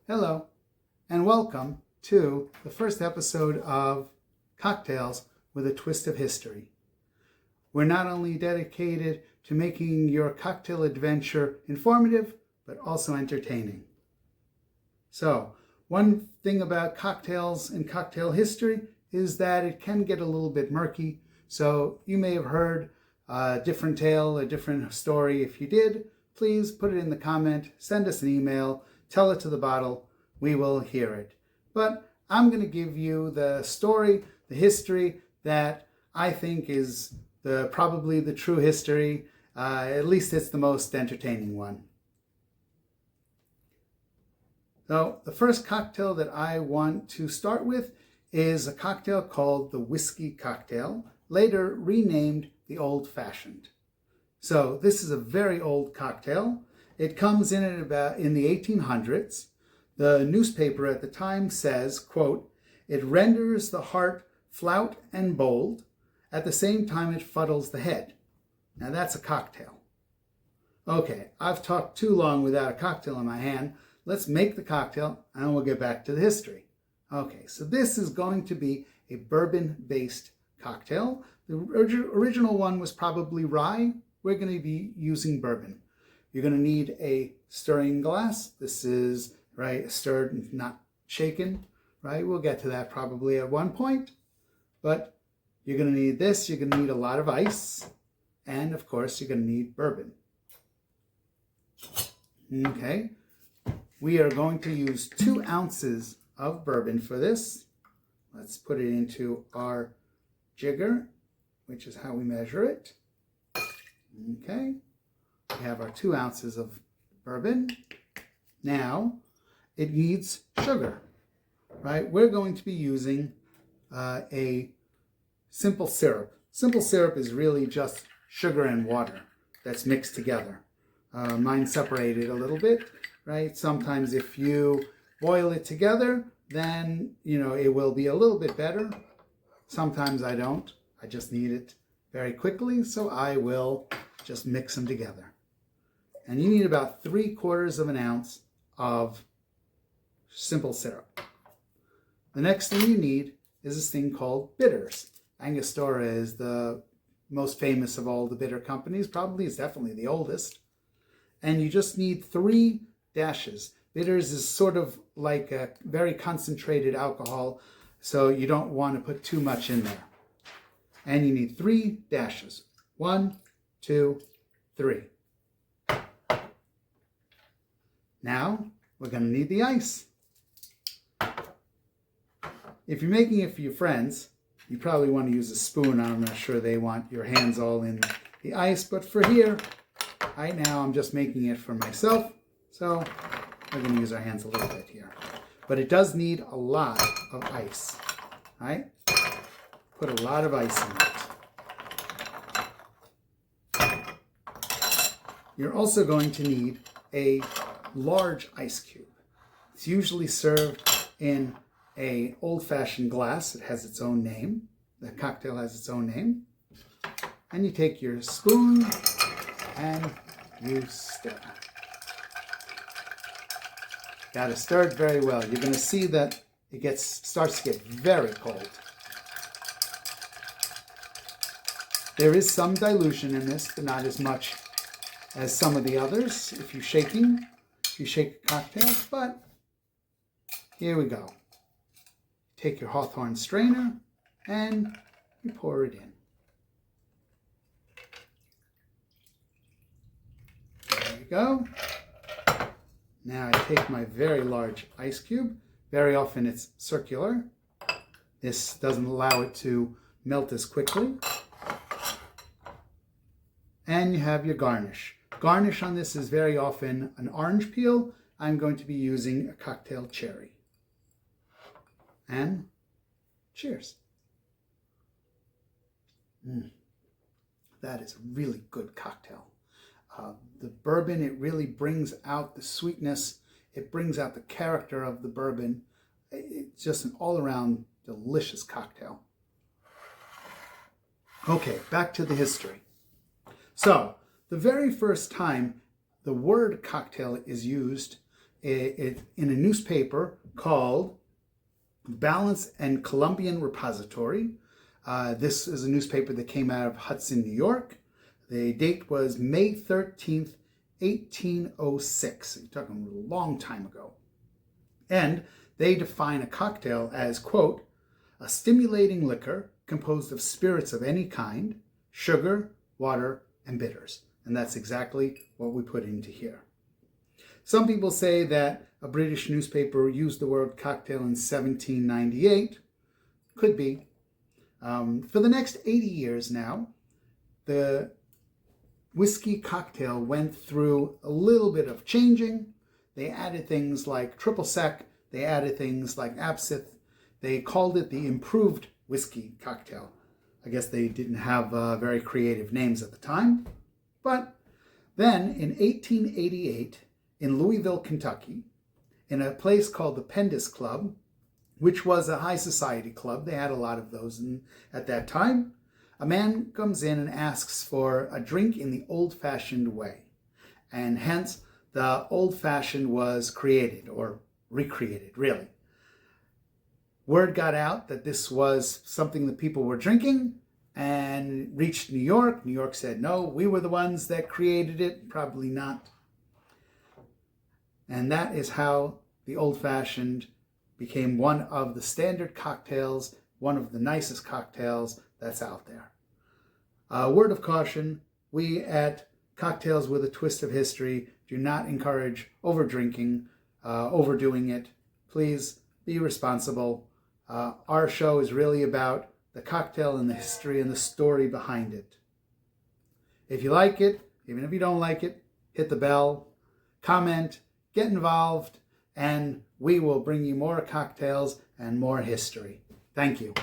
Hello, and welcome to the first episode of Cocktails with a Twist of History. We're not only dedicated to making your cocktail adventure informative, but also entertaining. So, one thing about cocktails and cocktail history is that it can get a little bit murky, so you may have heard a different tale, a different story. If you did, please put it in the comment, send us an email, tell it to the bottle, we will hear it. But I'm going to give you the story, the history that I think is probably the true history. At least it's the most entertaining one. So the first cocktail that I want to start with is a cocktail called the whiskey cocktail, later renamed the Old Fashioned. So this is a very old cocktail. It comes in the 1800s. The newspaper at the time says, quote, "It renders the heart flout and bold. At the same time, it fuddles the head." Now that's a cocktail. Okay, I've talked too long without a cocktail in my hand. Let's make the cocktail and we'll get back to the history. Okay, so this is going to be a bourbon-based cocktail. The original one was probably rye. We're going to be using bourbon. You're going to need a stirring glass. This is, right, stirred, not shaken, right? We'll get to that probably at one point. But you're going to need this. You're going to need a lot of ice. And, of course, you're going to need bourbon. Okay. We are going to use 2 ounces of bourbon for this. Let's put it into our jigger, which is how we measure it. Okay. We have our 2 ounces of bourbon. Now, it needs sugar, right? We're going to be using a simple syrup. Simple syrup is really just sugar and water that's mixed together. Mine separated a little bit, right? Sometimes if you boil it together, then, it will be a little bit better. Sometimes I don't. I just need it very quickly, so I will just mix them together. And you need about 3/4 of an ounce of simple syrup. The next thing you need is this thing called bitters. Angostura is the most famous of all the bitter companies. Probably is definitely the oldest. And you just need 3 dashes. Bitters is sort of like a very concentrated alcohol, so you don't want to put too much in there. And you need 3 dashes. 1, 2, 3. Now, we're going to need the ice. If you're making it for your friends, you probably want to use a spoon. I'm not sure they want your hands all in the ice, but for here, right now, I'm just making it for myself. So we're going to use our hands a little bit here. But it does need a lot of ice, right? Put a lot of ice in it. You're also going to need a large ice cube. It's usually served in an old-fashioned glass. It has its own name. The cocktail has its own name. And you take your spoon and you stir. Got to stir it very well. You're going to see that it starts to get very cold. There is some dilution in this, but not as much as some of the others if you shake a cocktail, but here we go. Take your Hawthorne strainer and you pour it in. There you go. Now I take my very large ice cube. Very often it's circular. This doesn't allow it to melt as quickly. And you have your garnish. Garnish on this is very often an orange peel. I'm going to be using a cocktail cherry. And cheers. That is a really good cocktail. The bourbon, it really brings out the sweetness. It brings out the character of the bourbon. It's just an all-around delicious cocktail. Okay, back to the history. So, the very first time the word cocktail is used in a newspaper called Balance and Columbian Repository. This is a newspaper that came out of Hudson, New York. The date was May 13th, 1806. You're talking a long time ago. And they define a cocktail as, quote, a stimulating liquor composed of spirits of any kind, sugar, water, and bitters. And that's exactly what we put into here. Some people say that a British newspaper used the word cocktail in 1798. Could be. For the next 80 years now, the whiskey cocktail went through a little bit of changing. They added things like triple sec. They added things like absinthe. They called it the improved whiskey cocktail. I guess they didn't have very creative names at the time. But then in 1888, in Louisville, Kentucky, in a place called the Pendas Club, which was a high society club, they had a lot of those at that time, a man comes in and asks for a drink in the old-fashioned way. And hence, the old-fashioned was created, or recreated, really. Word got out that this was something that people were drinking and reached New York. New York said, no, we were the ones that created it. Probably not. And that is how the old-fashioned became one of the standard cocktails, one of the nicest cocktails that's out there. Word of caution, we at Cocktails with a Twist of History do not encourage over-drinking, overdoing it. Please be responsible. Our show is really about the cocktail and the history and the story behind it. If you like it, even if you don't like it, hit the bell, comment, get involved, and we will bring you more cocktails and more history. Thank you.